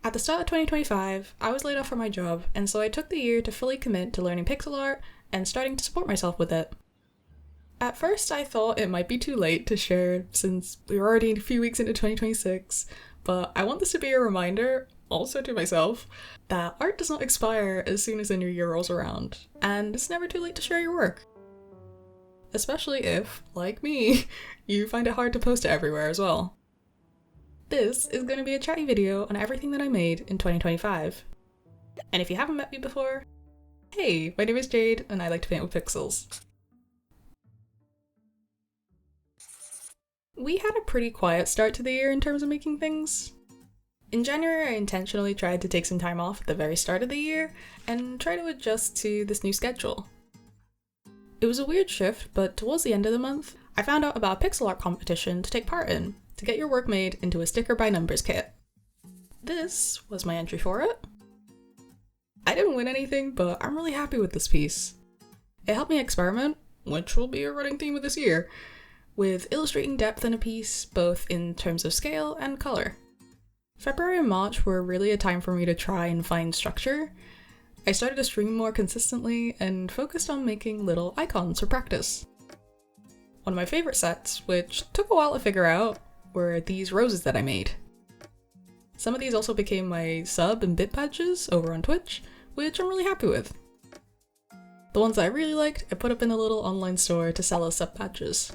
At the start of 2025, I was laid off from my job, and so I took the year to fully commit to learning pixel art and starting to support myself with it. At first, I thought it might be too late to share since we were already a few weeks into 2026, but I want this to be a reminder, also to myself, that art does not expire as soon as a new year rolls around, and it's never too late to share your work. Especially if, like me, you find it hard to post it everywhere as well. This is going to be a chatty video on everything that I made in 2025. And if you haven't met me before, hey, my name is Jade and I like to paint with pixels. We had a pretty quiet start to the year in terms of making things. In January, I intentionally tried to take some time off at the very start of the year and try to adjust to this new schedule. It was a weird shift, but towards the end of the month, I found out about a pixel art competition to take part in, to get your work made into a sticker by numbers kit. This was my entry for it. I didn't win anything, but I'm really happy with this piece. It helped me experiment, which will be a running theme of this year, with illustrating depth in a piece, both in terms of scale and colour. February and March were really a time for me to try and find structure. I started to stream more consistently and focused on making little icons for practice. One of my favourite sets, which took a while to figure out, were these roses that I made. Some of these also became my sub and bit badges over on Twitch, which I'm really happy with. The ones that I really liked, I put up in a little online store to sell as sub badges.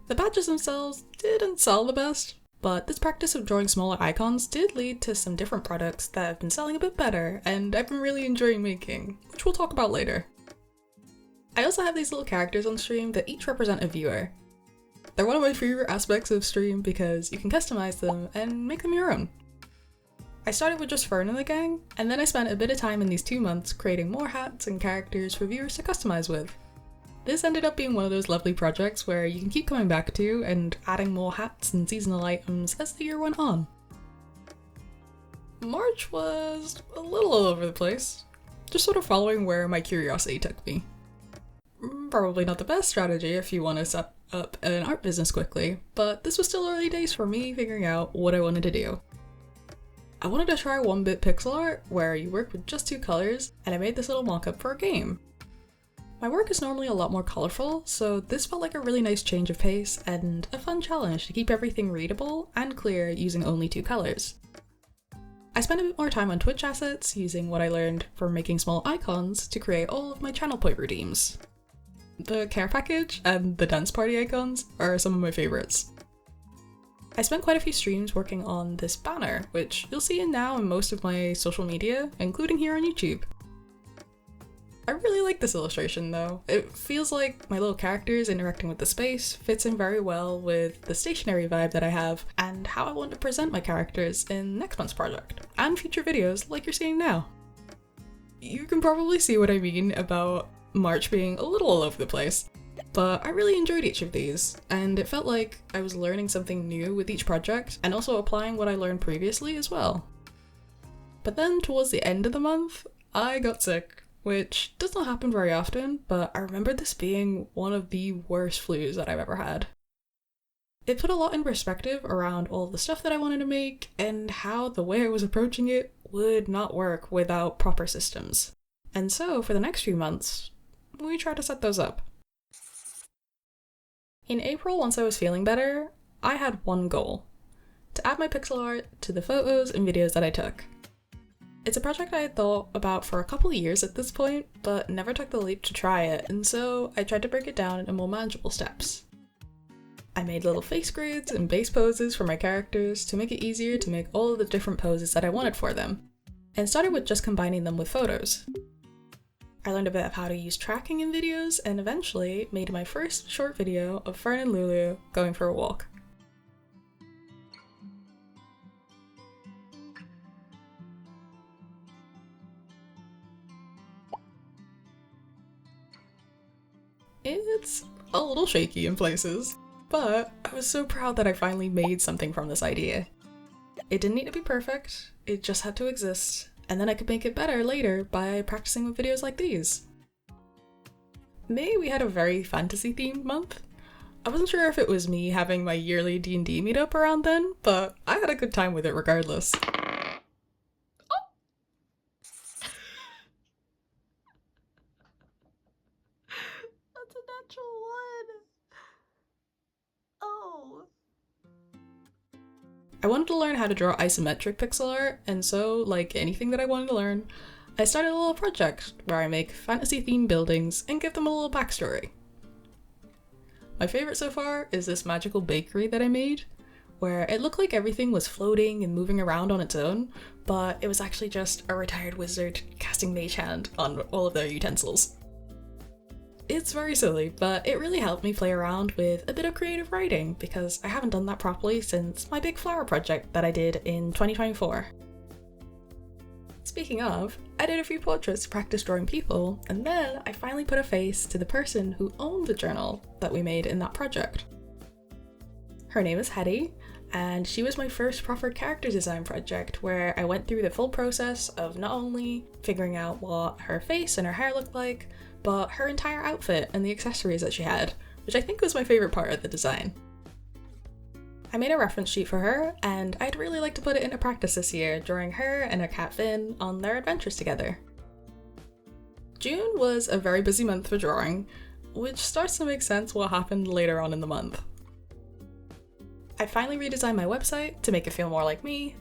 The badges themselves didn't sell the best, but this practice of drawing smaller icons did lead to some different products that have been selling a bit better and I've been really enjoying making, which we'll talk about later. I also have these little characters on stream that each represent a viewer. They're one of my favorite aspects of stream because you can customize them and make them your own. I started with just Fern and the gang, and then I spent a bit of time in these 2 months creating more hats and characters for viewers to customize with. This ended up being one of those lovely projects where you can keep coming back to and adding more hats and seasonal items as the year went on. March was a little all over the place, just sort of following where my curiosity took me. Probably not the best strategy if you want to set up an art business quickly, but this was still early days for me figuring out what I wanted to do. I wanted to try 1-bit pixel art where you work with just 2 colors, and I made this little mock-up for a game. My work is normally a lot more colourful, so this felt like a really nice change of pace and a fun challenge to keep everything readable and clear using only 2 colours. I spent a bit more time on Twitch assets using what I learned from making small icons to create all of my channel point redeems. The care package and the dance party icons are some of my favourites. I spent quite a few streams working on this banner, which you'll see now in most of my social media, including here on YouTube. I really like this illustration though. It feels like my little characters interacting with the space fits in very well with the stationary vibe that I have and how I want to present my characters in next month's project, and future videos like you're seeing now. You can probably see what I mean about March being a little all over the place, but I really enjoyed each of these, and it felt like I was learning something new with each project and also applying what I learned previously as well. But then towards the end of the month, I got sick, which does not happen very often, but I remember this being one of the worst flus that I've ever had. It put a lot in perspective around all the stuff that I wanted to make and how the way I was approaching it would not work without proper systems. And so for the next few months, we tried to set those up. In April, once I was feeling better, I had one goal: to add my pixel art to the photos and videos that I took. It's a project I had thought about for a couple of years at this point, but never took the leap to try it, and so I tried to break it down into more manageable steps. I made little face grids and base poses for my characters to make it easier to make all of the different poses that I wanted for them, and started with just combining them with photos. I learned a bit of how to use tracking in videos and eventually made my first short video of Fern and Lulu going for a walk. It's a little shaky in places, but I was so proud that I finally made something from this idea. It didn't need to be perfect, it just had to exist, and then I could make it better later by practicing with videos like these. May we had a very fantasy-themed month. I wasn't sure if it was me having my yearly D&D meetup around then, but I had a good time with it regardless. I wanted to learn how to draw isometric pixel art, and so, like anything that I wanted to learn, I started a little project where I make fantasy-themed buildings and give them a little backstory. My favorite so far is this magical bakery that I made, where it looked like everything was floating and moving around on its own, but it was actually just a retired wizard casting mage hand on all of their utensils. It's very silly, but it really helped me play around with a bit of creative writing because I haven't done that properly since my big flower project that I did in 2024. Speaking of, I did a few portraits to practice drawing people, and then I finally put a face to the person who owned the journal that we made in that project. Her name is Hetty, and she was my first proper character design project where I went through the full process of not only figuring out what her face and her hair looked like, but her entire outfit and the accessories that she had, which I think was my favorite part of the design. I made a reference sheet for her, and I'd really like to put it into practice this year, drawing her and her cat Finn on their adventures together. June was a very busy month for drawing, which starts to make sense what happened later on in the month. I finally redesigned my website to make it feel more like me.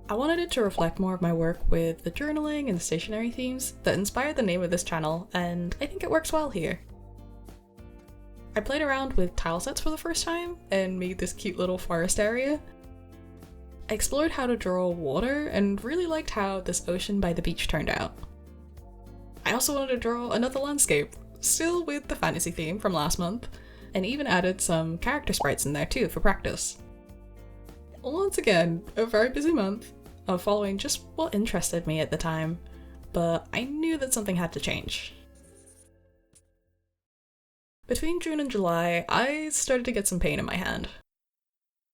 I wanted it to reflect more of my work with the journaling and stationery themes that inspired the name of this channel, and I think it works well here. I played around with tile sets for the first time and made this cute little forest area. I explored how to draw water and really liked how this ocean by the beach turned out. I also wanted to draw another landscape, still with the fantasy theme from last month, and even added some character sprites in there too for practice. Once again, a very busy month of following just what interested me at the time, but I knew that something had to change. Between June and July, I started to get some pain in my hand.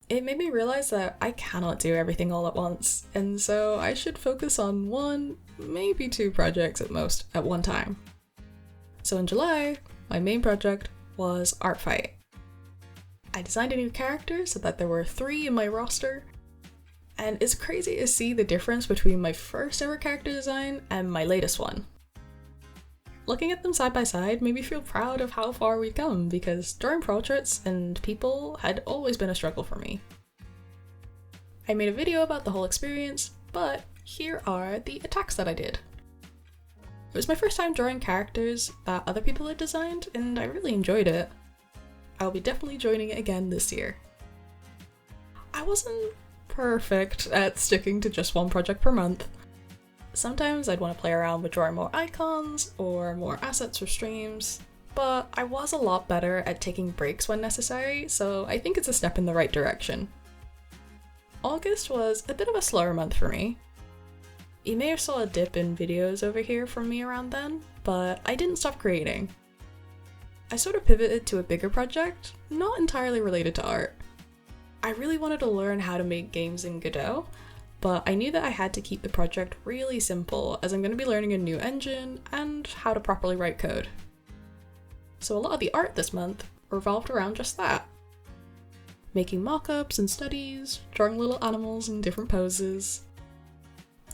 It made me realize that I cannot do everything all at once, and so I should focus on one, maybe two projects at most at one time. So in July, my main project was Art Fight. I designed a new character so that there were 3 in my roster, and it's crazy to see the difference between my first ever character design and my latest one. Looking at them side by side made me feel proud of how far we've come because drawing portraits and people had always been a struggle for me. I made a video about the whole experience, but here are the attacks that I did. It was my first time drawing characters that other people had designed, and I really enjoyed it. I'll be definitely joining it again this year. I wasn't perfect at sticking to just one project per month. Sometimes I'd want to play around with drawing more icons or more assets for streams, but I was a lot better at taking breaks when necessary, so I think it's a step in the right direction. August was a bit of a slower month for me. You may have saw a dip in videos over here from me around then, but I didn't stop creating. I sort of pivoted to a bigger project, not entirely related to art. I really wanted to learn how to make games in Godot, but I knew that I had to keep the project really simple as I'm going to be learning a new engine and how to properly write code. So a lot of the art this month revolved around just that. Making mock-ups and studies, drawing little animals in different poses.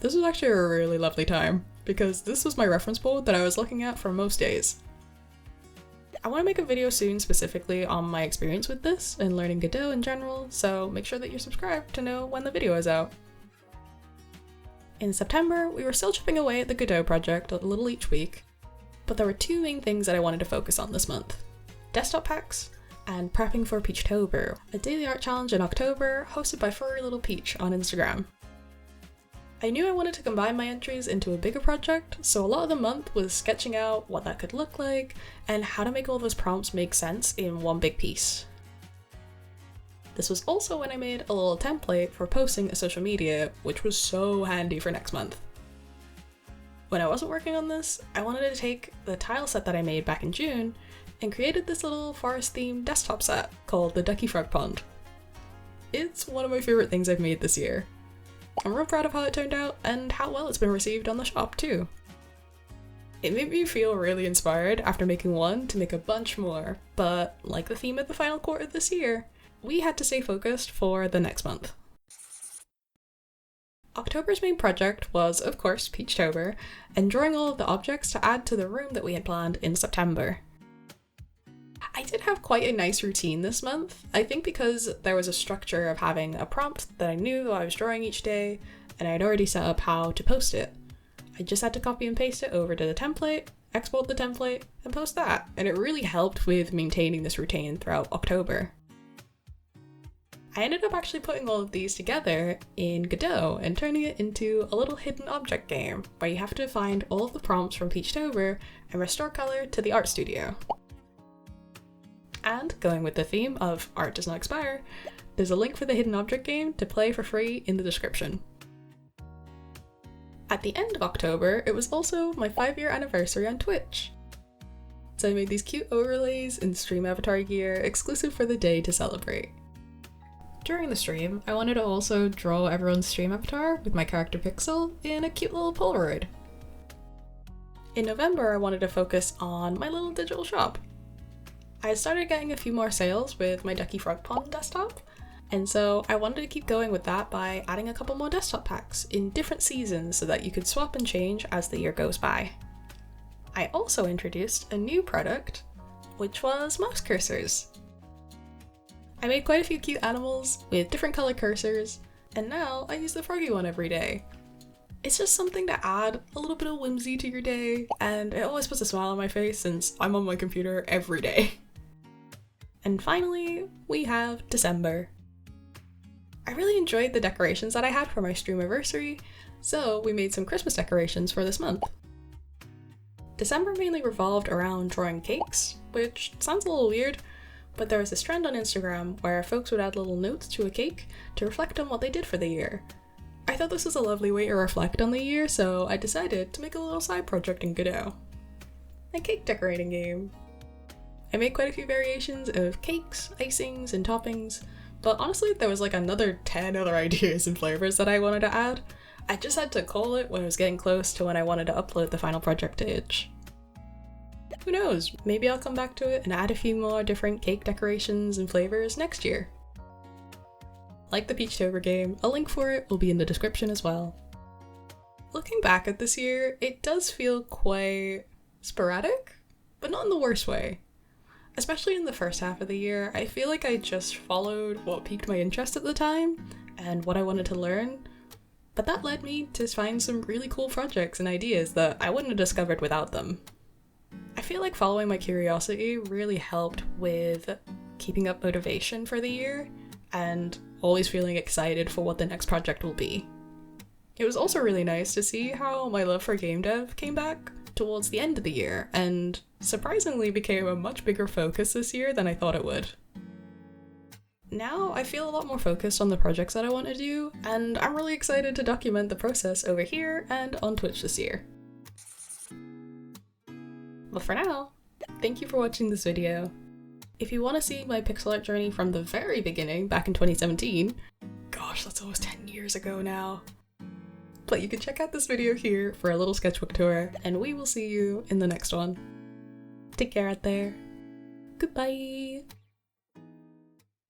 This was actually a really lovely time, because this was my reference board that I was looking at for most days. I want to make a video soon specifically on my experience with this and learning Godot in general, so make sure that you're subscribed to know when the video is out. In September, we were still chipping away at the Godot project a little each week, but there were 2 main things that I wanted to focus on this month: desktop packs and prepping for Peachtober, a daily art challenge in October hosted by Furry Little Peach on Instagram. I knew I wanted to combine my entries into a bigger project, so a lot of the month was sketching out what that could look like and how to make all those prompts make sense in one big piece. This was also when I made a little template for posting to social media, which was so handy for next month. When I wasn't working on this, I wanted to take the tile set that I made back in June and created this little forest-themed desktop set called the Ducky Frog Pond. It's one of my favorite things I've made this year. I'm real proud of how it turned out and how well it's been received on the shop too. It made me feel really inspired after making one to make a bunch more, but like the theme of the final quarter this year, we had to stay focused for the next month. October's main project was, of course, Peachtober, and drawing all of the objects to add to the room that we had planned in September. I did have quite a nice routine this month. I think because there was a structure of having a prompt that I knew I was drawing each day, and I had already set up how to post it. I just had to copy and paste it over to the template, export the template, and post that, and it really helped with maintaining this routine throughout October. I ended up actually putting all of these together in Godot and turning it into a little hidden object game where you have to find all of the prompts from Peachtober and restore color to the art studio. And going with the theme of art does not expire, there's a link for the hidden object game to play for free in the description. At the end of October, it was also my 5-year anniversary on Twitch. So I made these cute overlays in stream avatar gear exclusive for the day to celebrate. During the stream, I wanted to also draw everyone's stream avatar with my character Pixel in a cute little Polaroid. In November, I wanted to focus on my little digital shop. I started getting a few more sales with my Ducky Frog Pond desktop, and so I wanted to keep going with that by adding a couple more desktop packs in different seasons so that you could swap and change as the year goes by. I also introduced a new product, which was mouse cursors. I made quite a few cute animals with different color cursors, and now I use the froggy one every day. It's just something to add a little bit of whimsy to your day, and it always puts a smile on my face since I'm on my computer every day. And finally, we have December. I really enjoyed the decorations that I had for my streamiversary, so we made some Christmas decorations for this month. December mainly revolved around drawing cakes, which sounds a little weird, but there was this trend on Instagram where folks would add little notes to a cake to reflect on what they did for the year. I thought this was a lovely way to reflect on the year, so I decided to make a little side project in Godot. A cake decorating game. I made quite a few variations of cakes, icings, and toppings, but honestly there was like another 10 other ideas and flavors that I wanted to add. I just had to call it when it was getting close to when I wanted to upload the final project to itch. Who knows, maybe I'll come back to it and add a few more different cake decorations and flavors next year. Like the Peachtober game, a link for it will be in the description as well. Looking back at this year, it does feel quite sporadic, but not in the worst way. Especially in the first half of the year, I feel like I just followed what piqued my interest at the time and what I wanted to learn, but that led me to find some really cool projects and ideas that I wouldn't have discovered without them. I feel like following my curiosity really helped with keeping up motivation for the year and always feeling excited for what the next project will be. It was also really nice to see how my love for game dev came back towards the end of the year and surprisingly became a much bigger focus this year than I thought it would. Now I feel a lot more focused on the projects that I want to do, and I'm really excited to document the process over here and on Twitch this year. But for now, thank you for watching this video. If you want to see my pixel art journey from the very beginning, back in 2017, gosh, that's almost 10 years ago now, but you can check out this video here for a little sketchbook tour, and we will see you in the next one. Take care out there. Goodbye!